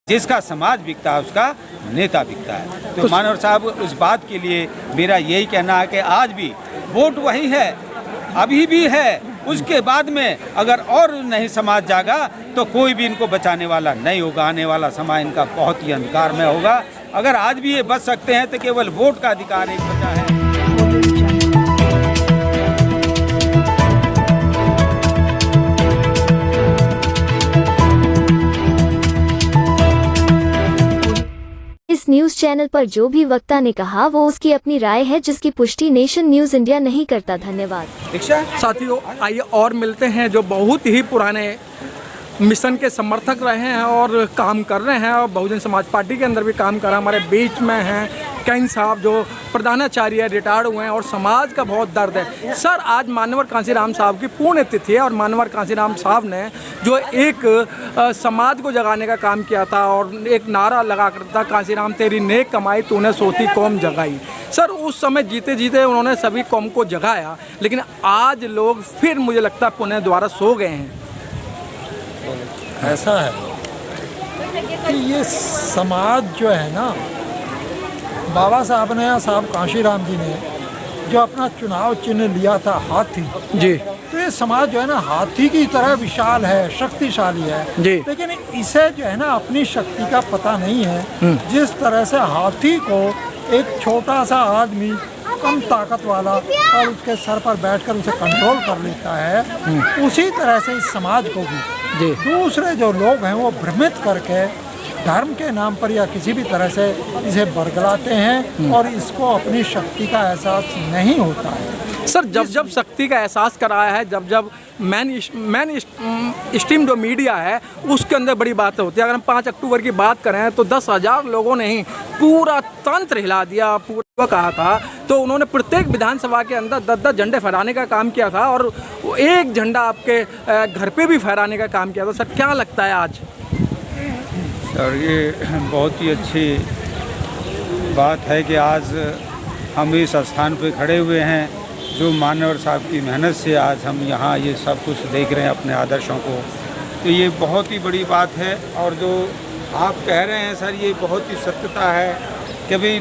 जिसका समाज बिकता है उसका नेता बिकता है। तो मानवर साहब उस बात के लिए मेरा यही कहना है कि आज भी वोट वही है, अभी भी है, उसके बाद में अगर और नहीं समाज जागा तो कोई भी इनको बचाने वाला नहीं होगा। आने वाला समय इनका बहुत ही अंधकार में होगा। अगर आज भी ये बच सकते हैं तो केवल वोट का अधिकार एक बचा है। इस न्यूज चैनल पर जो भी वक्ता ने कहा वो उसकी अपनी राय है, जिसकी पुष्टि नेशन न्यूज इंडिया नहीं करता। धन्यवाद। साथियों, आइए और मिलते हैं जो बहुत ही पुराने मिशन के समर्थक रहे हैं और काम कर रहे हैं और बहुजन समाज पार्टी के अंदर भी काम कर रहे हैं। हमारे बीच में हैं कैन साहब जो प्रधानाचार्य रिटायर्ड हुए हैं और समाज का बहुत दर्द है। सर, आज मानवर कांसीराम साहब की पुण्य तिथि है और मानवर कांसीराम साहब ने जो एक समाज को जगाने का काम किया था और एक नारा लगा कर था, कांसीराम तेरी नेक कमाई तूने सोती कौम जगाई। सर, उस समय जीते जीते उन्होंने सभी कौम को जगाया, लेकिन आज लोग फिर मुझे लगता है पुण्य द्वारा सो गए हैं। ऐसा है कि ये समाज जो है ना, बाबा साहब ने या साहब कांशीराम जी ने जो अपना चुनाव चिन्ह लिया था हाथी जी, तो ये समाज जो है ना हाथी की तरह विशाल है, शक्तिशाली है जी, लेकिन इसे जो है ना अपनी शक्ति का पता नहीं है। जिस तरह से हाथी को एक छोटा सा आदमी कम ताकत वाला और उसके सर पर बैठकर उसे कंट्रोल कर लेता है, उसी तरह से इस समाज को भी दूसरे जो लोग हैं वो भ्रमित करके धर्म के नाम पर या किसी भी तरह से इसे बरगलाते हैं और इसको अपनी शक्ति का एहसास नहीं होता है। सर, जब शक्ति का एहसास कराया है, जब मैन स्ट्रीम जो मीडिया है उसके अंदर बड़ी बातें होती है। अगर हम 5 अक्टूबर की बात करें तो 10,000 लोगों ने ही पूरा तंत्र हिला दिया, पूरा कहा था। तो उन्होंने प्रत्येक विधानसभा के अंदर 10-10 झंडे फहराने का काम किया था और एक झंडा आपके घर पे भी फहराने का काम किया था। सर, क्या लगता है आज? सर, ये बहुत ही अच्छी बात है कि आज हम इस स्थान पे खड़े हुए हैं, जो मानवर साहब की मेहनत से आज हम यहाँ ये सब कुछ देख रहे हैं अपने आदर्शों को। तो ये बहुत ही बड़ी बात है और जो आप कह रहे हैं सर, ये बहुत ही सत्यता है कि भाई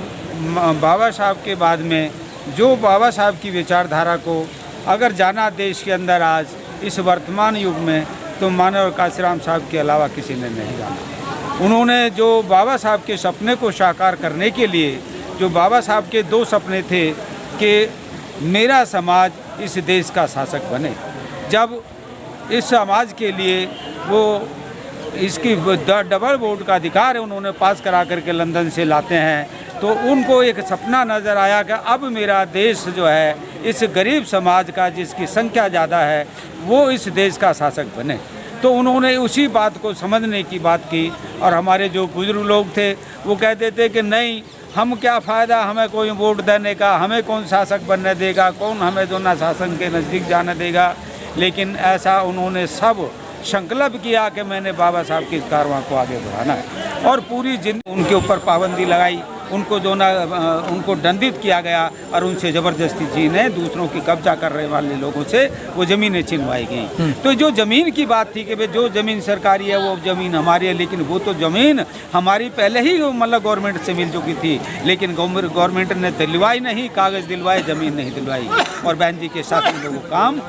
बाबा साहब के बाद में जो बाबा साहब की विचारधारा को अगर जाना देश के अंदर आज इस वर्तमान युग में, तो मानवर कांसीराम साहब के अलावा किसी ने नहीं जाना। उन्होंने जो बाबा साहब के सपने को साकार करने के लिए, जो बाबा साहब के 2 सपने थे कि मेरा समाज इस देश का शासक बने, जब इस समाज के लिए वो इसकी डबल वोट का अधिकार है उन्होंने पास करा करके लंदन से लाते हैं, तो उनको एक सपना नज़र आया कि अब मेरा देश जो है इस गरीब समाज का, जिसकी संख्या ज़्यादा है, वो इस देश का शासक बने। तो उन्होंने उसी बात को समझने की बात की और हमारे जो बुजुर्ग लोग थे वो कहते थे कि नहीं, हम क्या फ़ायदा हमें कोई वोट देने का, हमें कौन शासक बनने देगा, कौन हमें जो ना शासन के नज़दीक जाने देगा। लेकिन ऐसा उन्होंने सब संकल्प किया कि मैंने बाबा साहब की कारवां को आगे बढ़ाना है और पूरी जिंदगी उनके ऊपर पाबंदी लगाई, उनको जो ना उनको दंडित किया गया और उनसे ज़बरदस्ती छीने दूसरों की कब्जा करने वाले लोगों से वो ज़मीनें छिनवाई गई। तो जो ज़मीन की बात थी कि भाई जो ज़मीन सरकारी है वो ज़मीन हमारी है, लेकिन वो तो ज़मीन हमारी पहले ही मतलब गवर्नमेंट से मिल चुकी थी, लेकिन गवर्नमेंट ने दिलवाई नहीं, कागज़ दिलवाए, ज़मीन नहीं दिलवाई। और बहन जी के साथ में वो काम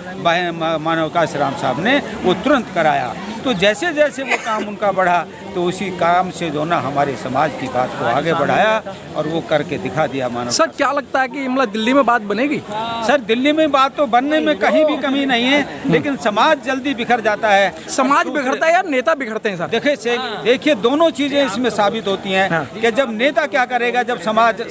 मानव कांसीराम साहब ने वो तुरंत कराया। तो जैसे जैसे वो काम उनका बढ़ा तो उसी काम से जो ना हमारे समाज की बात को आगे बढ़ाया और वो करके दिखा दिया मानव। सर, क्या लगता है कि मतलब दिल्ली में बात बनेगी? सर, दिल्ली में बात तो बनने में कहीं भी कमी नहीं है, लेकिन समाज जल्दी बिखर जाता है। समाज बिखरता है या नेता बिखरते हैं? सर, देखिए दोनों चीज़ें इसमें साबित होती हैं कि जब नेता क्या करेगा, जब समाज,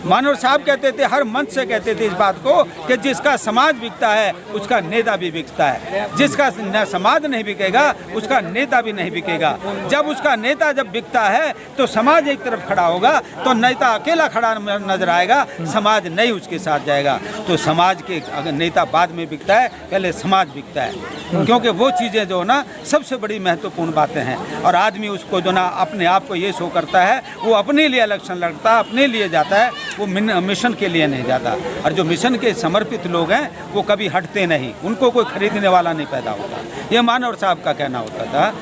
मानव साहब कहते थे, हर मंच से कहते थे इस बात को कि जिसका समाज बिकता है उसका नेता भी बिकता है, जिसका समाज नहीं बिकेगा उसका नेता भी नहीं बिकेगा। जब उसका नेता जब बिकता है तो समाज एक तरफ खड़ा होगा, तो नेता अकेला खड़ा नजर आएगा, समाज नहीं उसके साथ जाएगा। तो समाज के अगर नेता बाद में बिकता है, पहले समाज बिकता है, क्योंकि वो चीज़ें जो ना सबसे बड़ी महत्वपूर्ण बातें हैं। और आदमी उसको जो ना अपने आप को ये शो करता है, वो अपने लिए इलेक्शन लड़ता है, अपने लिए जाता है, वो मिशन के लिए नहीं जाता। और जो मिशन के समर्पित लोग हैं वो कभी हटते नहीं, उनको कोई खरीदने वाला नहीं पैदा होता। ये मानव साहब का कहना होता था।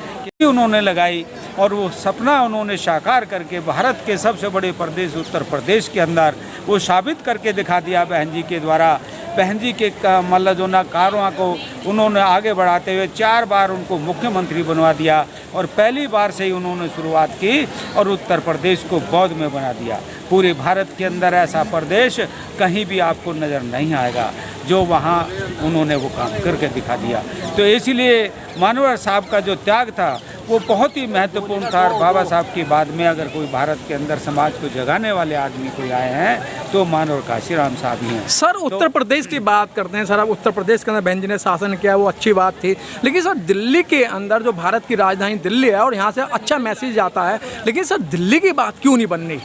उन्होंने लगाई और वो सपना उन्होंने साकार करके भारत के सबसे बड़े प्रदेश उत्तर प्रदेश के अंदर वो साबित करके दिखा दिया बहन जी के द्वारा। बहन जी के मतलब जो ना कारवां को उन्होंने आगे बढ़ाते हुए 4 बार उनको मुख्यमंत्री बनवा दिया और पहली बार से ही उन्होंने शुरुआत की और उत्तर प्रदेश को बौद्ध में बना दिया। पूरे भारत के अंदर ऐसा प्रदेश कहीं भी आपको नज़र नहीं आएगा जो वहाँ उन्होंने वो काम करके दिखा दिया। तो इसीलिए मानवर साहब का जो त्याग था वो बहुत ही महत्वपूर्ण था। और बाबा साहब के बाद में अगर कोई भारत के अंदर समाज को जगाने वाले आदमी कोई आए हैं तो मानवर काशीराम साहब ही हैं। सर उत्तर प्रदेश की बात करते हैं। सर अब उत्तर प्रदेश के अंदर बहन जी ने शासन किया वो अच्छी बात थी, लेकिन सर दिल्ली के अंदर जो भारत की राजधानी दिल्ली है और यहाँ से अच्छा मैसेज आता है, लेकिन सर दिल्ली की बात क्यों नहीं बननी?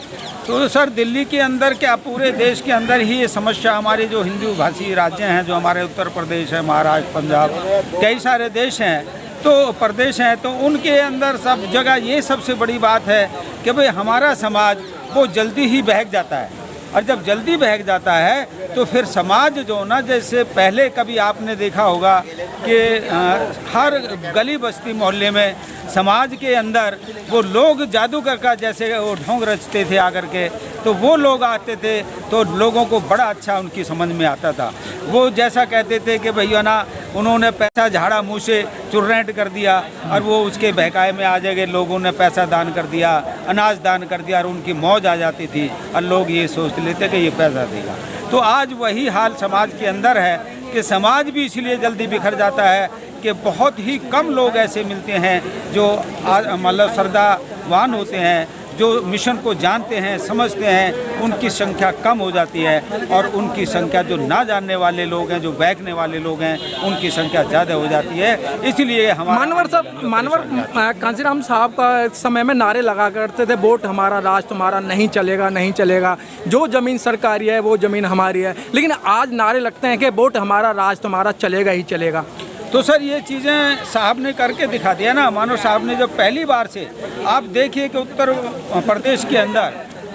तो सर दिल्ली के अंदर क्या पूरे देश के अंदर ही ये समस्या, हमारे जो हिंदू भाषी राज्य हैं जो हमारे उत्तर प्रदेश है, महाराष्ट्र, पंजाब, कई सारे देश हैं तो प्रदेश हैं, तो उनके अंदर सब जगह ये सबसे बड़ी बात है कि भाई हमारा समाज वो जल्दी ही बहक जाता है और जब जल्दी बहक जाता है तो फिर समाज जो ना, जैसे पहले कभी आपने देखा होगा कि हर गली बस्ती मोहल्ले में समाज के अंदर वो लोग जादूगर का जैसे वो ढोंग रचते थे आकर के, तो वो लोग आते थे तो लोगों को बड़ा अच्छा उनकी समझ में आता था। वो जैसा कहते थे कि भैया ना उन्होंने पैसा झाड़ा मुँह से चुर्रेंट कर दिया और वो उसके बहकाए में आ जाएंगे, लोगों ने पैसा दान कर दिया, अनाज दान कर दिया और उनकी मौज आ जाती थी और लोग ये सोच लेते कि ये पैसा देगा। तो आज वही हाल समाज के अंदर है कि समाज भी इसलिए जल्दी बिखर जाता है कि बहुत ही कम लोग ऐसे मिलते हैं जो मतलब श्रद्धावान होते हैं, जो मिशन को जानते हैं, समझते हैं, उनकी संख्या कम हो जाती है और उनकी संख्या जो ना जानने वाले लोग हैं, जो बहकने वाले लोग हैं, उनकी संख्या ज़्यादा हो जाती है। इसलिए मानवर कांसीराम साहब का समय में नारे लगा करते थे, वोट हमारा राज तुम्हारा, नहीं चलेगा नहीं चलेगा, जो ज़मीन सरकारी है वो ज़मीन हमारी है, लेकिन आज नारे लगते हैं कि वोट हमारा राज तुम्हारा, चलेगा ही चलेगा। तो सर ये चीज़ें साहब ने करके दिखा दिया ना। मानो साहब ने जब पहली बार से आप देखिए कि उत्तर प्रदेश के अंदर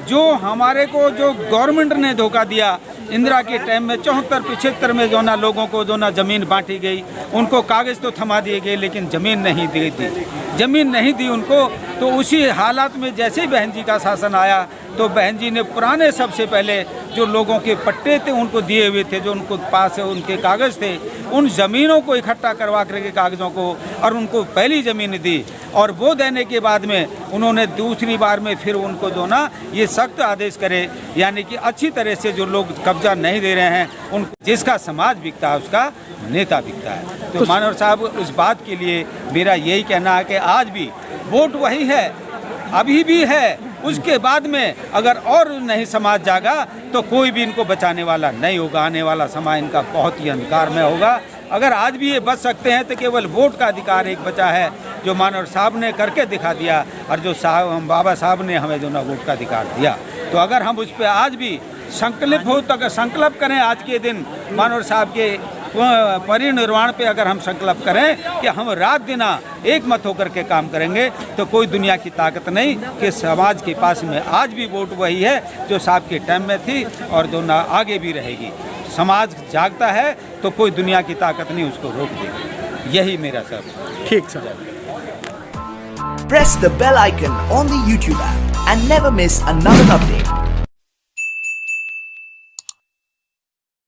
जो हमारे को जो गवर्नमेंट ने धोखा दिया इंदिरा के टाइम में 74-75 में जो ना लोगों को जो ना ज़मीन बांटी गई, उनको कागज़ तो थमा दिए गए लेकिन ज़मीन नहीं दी थी, ज़मीन नहीं दी उनको। तो उसी हालात में जैसे ही बहन जी का शासन आया तो बहन जी ने पुराने सबसे पहले जो लोगों के पट्टे थे उनको दिए हुए थे, जो उनको पास उनके कागज़ थे, उन ज़मीनों को इकट्ठा करवा करके कागज़ों को और उनको पहली ज़मीन दी और वो देने के बाद में उन्होंने दूसरी बार में फिर उनको जो ना ये सख्त आदेश करे, यानी कि अच्छी तरह से जो लोग कब्जा नहीं दे रहे हैं उन जिसका समाज बिकता है उसका नेता बिकता है। तो मानव साहब उस बात के लिए मेरा यही कहना है कि आज भी वोट वही है, अभी भी है, उसके बाद में अगर और नहीं समाज जागा तो कोई भी इनको बचाने वाला नहीं होगा। आने वाला समय इनका बहुत ही अंधकार में होगा। अगर आज भी ये बच सकते हैं तो केवल वोट का अधिकार एक बचा है जो मानव साहब ने करके दिखा दिया और जो साहब बाबा साहब ने हमें जो ना वोट का अधिकार दिया। तो अगर हम उस पर आज भी संकल्प हो तो अगर संकल्प करें आज के दिन मानव साहब के परिनिर्वाण पे अगर हम संकल्प करें कि हम रात दिन एक मत होकर के काम करेंगे तो कोई दुनिया की ताकत नहीं कि समाज के पास में आज भी वोट वही है जो साहब के टाइम में थी और जो ना आगे भी रहेगी। समाज जागता है तो कोई दुनिया की ताकत नहीं उसको रोक देगी। यही मेरा सब। ठीक sir. Press the bell icon on the YouTube app and never miss another update.